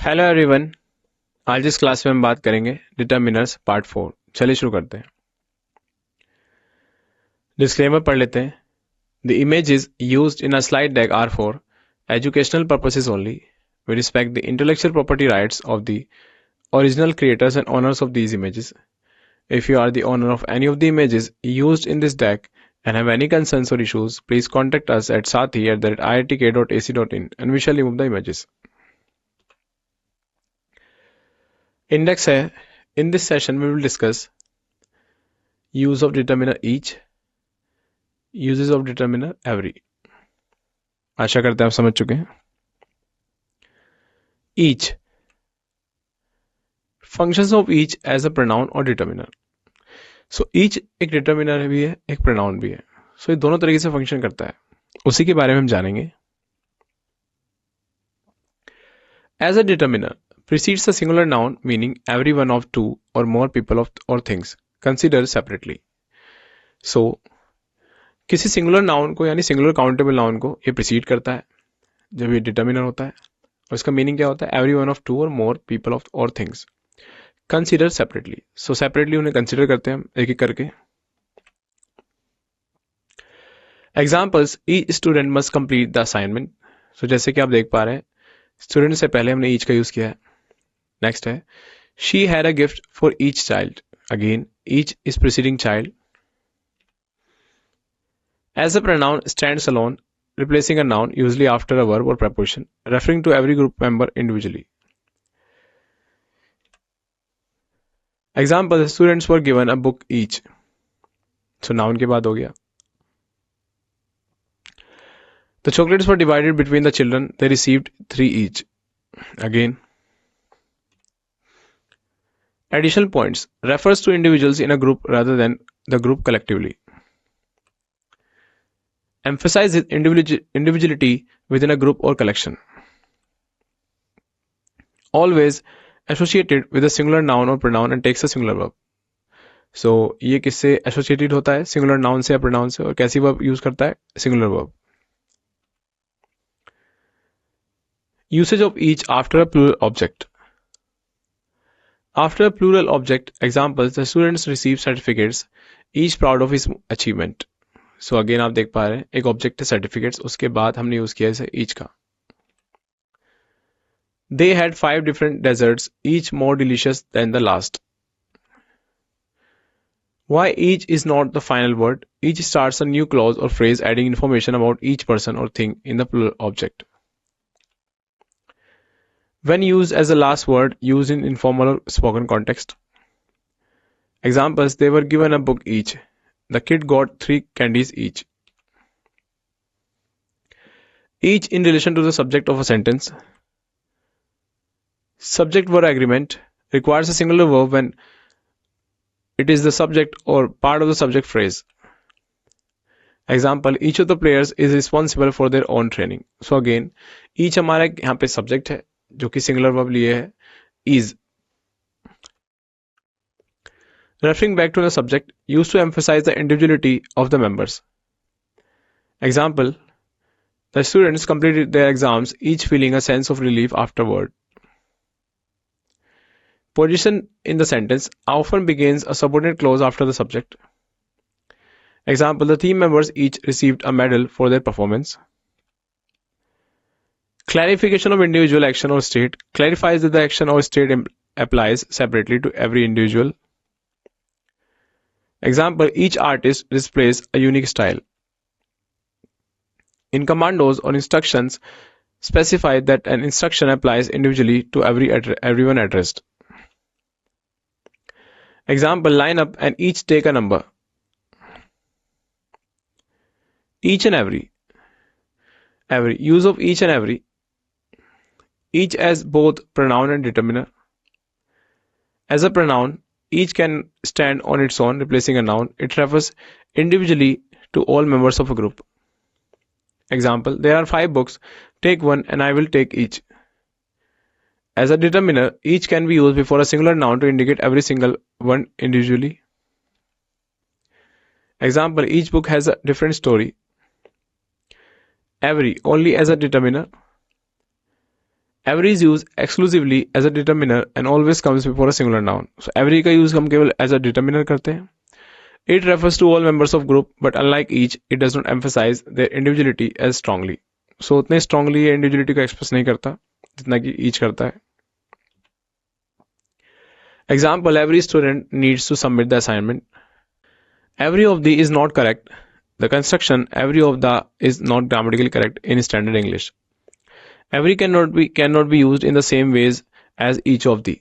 Hello everyone. आज इस class में हम बात करेंगे डिटर्मिनर्स पार्ट 4। चलिए शुरू करते हैं। डिस्क्लेमर पढ़ लेते हैं। The images used in a slide deck are for educational purposes only. We respect the intellectual property rights of the original creators and owners of these images. If you are the owner of any of the images used in this deck and have any concerns or issues, please contact us at sathi@iitk.ac.in and we shall remove the images. Index है. In this session we will discuss use of determiner each, uses of determiner every. आशा करते हैं आप समझ चुके हैं. Each, functions of each as a pronoun or determiner. So each एक determiner भी है, एक pronoun भी है. So ये दोनों तरीके से function करता है, उसी के बारे में हम जानेंगे. As a determiner precedes a singular noun meaning every one of two or more people of or things considered separately. So किसी सिंगुलर नाउन को यानी सिंगुलर काउंटेबल नाउन को ये प्रीसीड करता है जब ये डिटर्मिनर होता है, और इसका मीनिंग क्या होता है? Every one of two or more people of or things consider separately. So separately उन्हें कंसीडर करते हैं हम एक एक करके. Examples: each student must complete the assignment. So जैसे कि आप देख पा रहे हैं, स्टूडेंट से पहले हमने ईच का यूज किया है. नेक्स्ट है she had a gift for each child. Again each is preceding child. As a pronoun stands alone, replacing a noun usually after a verb or preposition, referring to every group member individually. Example: the students were given a book each. So noun के बाद हो गया. The chocolates were divided between the children. They received 3 each. Again. Additional points: refers to individuals in a group rather than the group collectively. Emphasizes individuality within a group or collection. Always associated with a singular noun or pronoun and takes a singular verb. So ये किससे associated होता है? singular noun से या pronoun से. और कैसी verb use करता है? singular verb. Usage of each after a plural object. After a plural object, examples: the students receive certificates, each proud of his achievement. So again आप देख पा रहे हैं एक ऑब्जेक्ट है सर्टिफिकेट्स, उसके बाद हमने यूज किया इसे ईच का. They had 5 different desserts, each more delicious than the last. Why each is not the final word? Each starts a new clause or phrase adding information about each person or thing in the plural object. When used as the last word, used in informal or spoken context. Examples: they were given a book each. The kid got 3 candies each. Each in relation to the subject of a sentence. Subject verb agreement requires a singular verb when it is the subject or part of the subject phrase. Example: each of the players is responsible for their own training. So again each हमारा यहाँ पे subject है जो कि singular verb लिए है is. Referring back to the subject, used to emphasize the individuality of the members. Example: the students completed their exams, each feeling a sense of relief afterward. Position in the sentence often begins a subordinate clause after the subject. Example: the team members each received a medal for their performance. Clarification of individual action or state clarifies that the action or state applies separately to every individual. Example: each artist displays a unique style. In commandos or instructions, specify that an instruction applies individually to everyone addressed. Example: line up and each take a number. Each and every. Every. Use of each and every. Each as both pronoun and determiner. As a pronoun, each can stand on its own, replacing a noun. It refers individually to all members of a group. Example: there are 5 books. Take one and I will take each. As a determiner, each can be used before a singular noun to indicate every single one individually. Example: each book has a different story. Every only as a determiner. Every is used exclusively as a determiner and always comes before a singular noun. So every का use हम केवल as a determiner करते हैं. It refers to all members of group, but unlike each, it does not emphasize their individuality as strongly. So उतने strongly ये individuality को express नहीं करता जितना कि each करता है. Example: every student needs to submit the assignment. Every of the is not correct. The construction every of the is not grammatically correct in standard English. Every cannot be used in the same ways as each of the.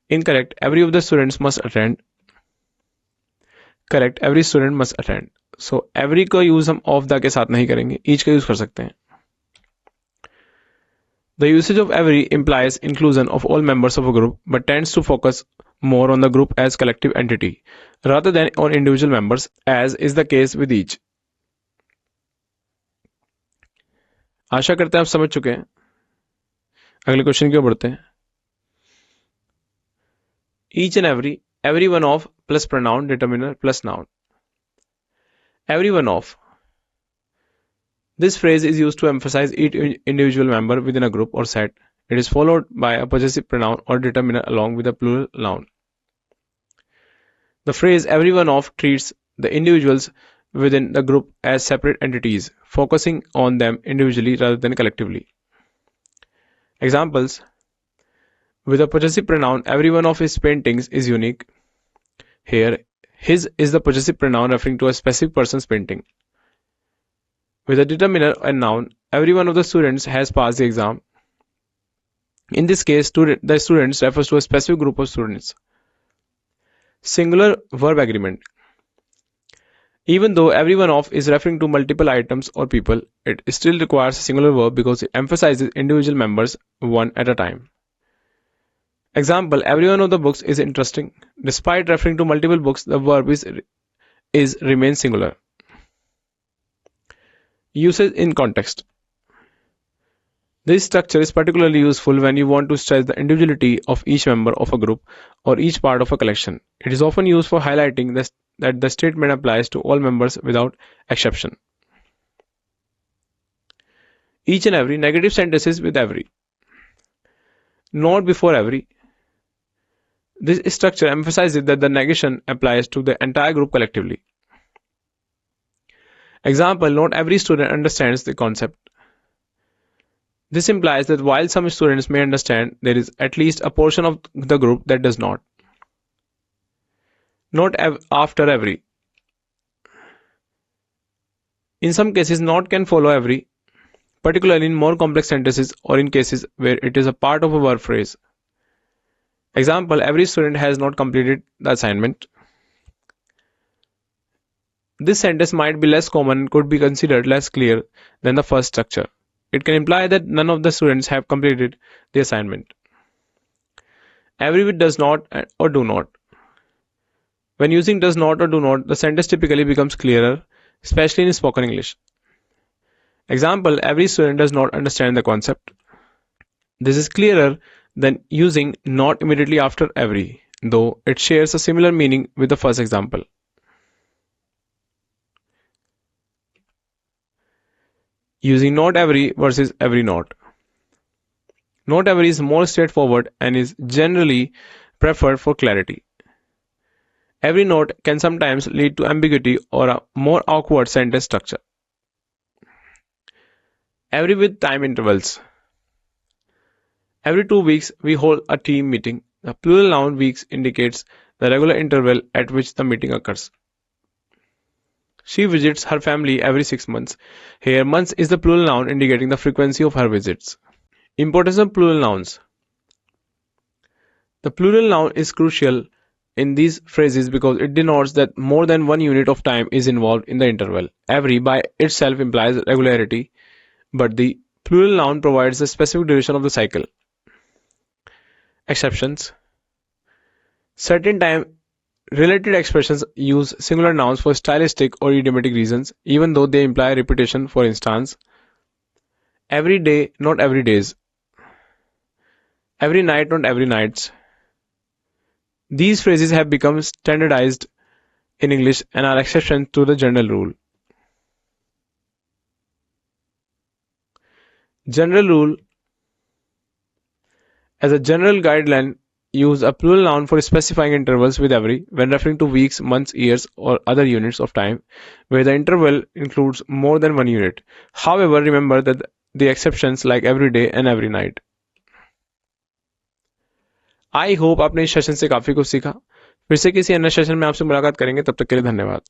Incorrect: every of the students must attend. Correct: every student must attend. So every का use हम of the के साथ नहीं करेंगे, each का use कर सकते हैं. The usage of every implies inclusion of all members of a group, but tends to focus more on the group as collective entity rather than on individual members, as is the case with each. आशा करते हैं आप समझ चुके हैं. अगले question की ओर बढ़ते हैं. Each and every one of plus pronoun determiner plus noun. Every one of. This phrase is used to emphasize each individual member within a group or set. It is followed by a possessive pronoun or determiner along with a plural noun. The phrase every one of treats the individuals within the group as separate entities, focusing on them individually rather than collectively. Examples: with a possessive pronoun, every one of his paintings is unique. Here, his is the possessive pronoun referring to a specific person's painting. With a determiner and noun, every one of the students has passed the exam. In this case, the students refers to a specific group of students. Singular verb agreement. Even though every one of is referring to multiple items or people, it still requires a singular verb because it emphasizes individual members one at a time. Example: every one of the books is interesting. Despite referring to multiple books, the verb is remains singular. Usage in context. This structure is particularly useful when you want to stress the individuality of each member of a group or each part of a collection. It is often used for highlighting that the statement applies to all members without exception. Each and every. Negative sentences with every. Not before every. This structure emphasizes that the negation applies to the entire group collectively. Example: not every student understands the concept. This implies that while some students may understand, there is at least a portion of the group that does not. Not after every. In some cases, not can follow every, particularly in more complex sentences or in cases where it is a part of a verb phrase. Example: every student has not completed the assignment. This sentence might be less common and could be considered less clear than the first structure. It can imply that none of the students have completed the assignment. Every with does not or do not. When using does not or do not, the sentence typically becomes clearer, especially in spoken English. Example: every student does not understand the concept. This is clearer than using not immediately after every, though it shares a similar meaning with the first example. Using not every versus every not. Not every is more straightforward and is generally preferred for clarity. Every not can sometimes lead to ambiguity or a more awkward sentence structure. Every with time intervals. Every 2 weeks we hold a team meeting. The plural noun weeks indicates the regular interval at which the meeting occurs. She visits her family every 6 months. Here, months is the plural noun indicating the frequency of her visits. Importance of plural nouns. The plural noun is crucial in these phrases because it denotes that more than one unit of time is involved in the interval. Every by itself implies regularity, but the plural noun provides the specific duration of the cycle. Exceptions. Certain time related expressions use singular nouns for stylistic or idiomatic reasons, even though they imply repetition. For instance, every day, not every days. Every night, not every nights. These phrases have become standardized in English and are exceptions to the general rule. General rule: as a general guideline, use a plural noun for specifying intervals with every when referring to weeks, months, years, or other units of time where the interval includes more than one unit. However, remember that the exceptions like every day and every night. I hope आपने इस session से काफी कुछ सीखा। फिर से किसी अन्य सेशन में आपसे मुलाकात करेंगे, तब तक के लिए धन्यवाद।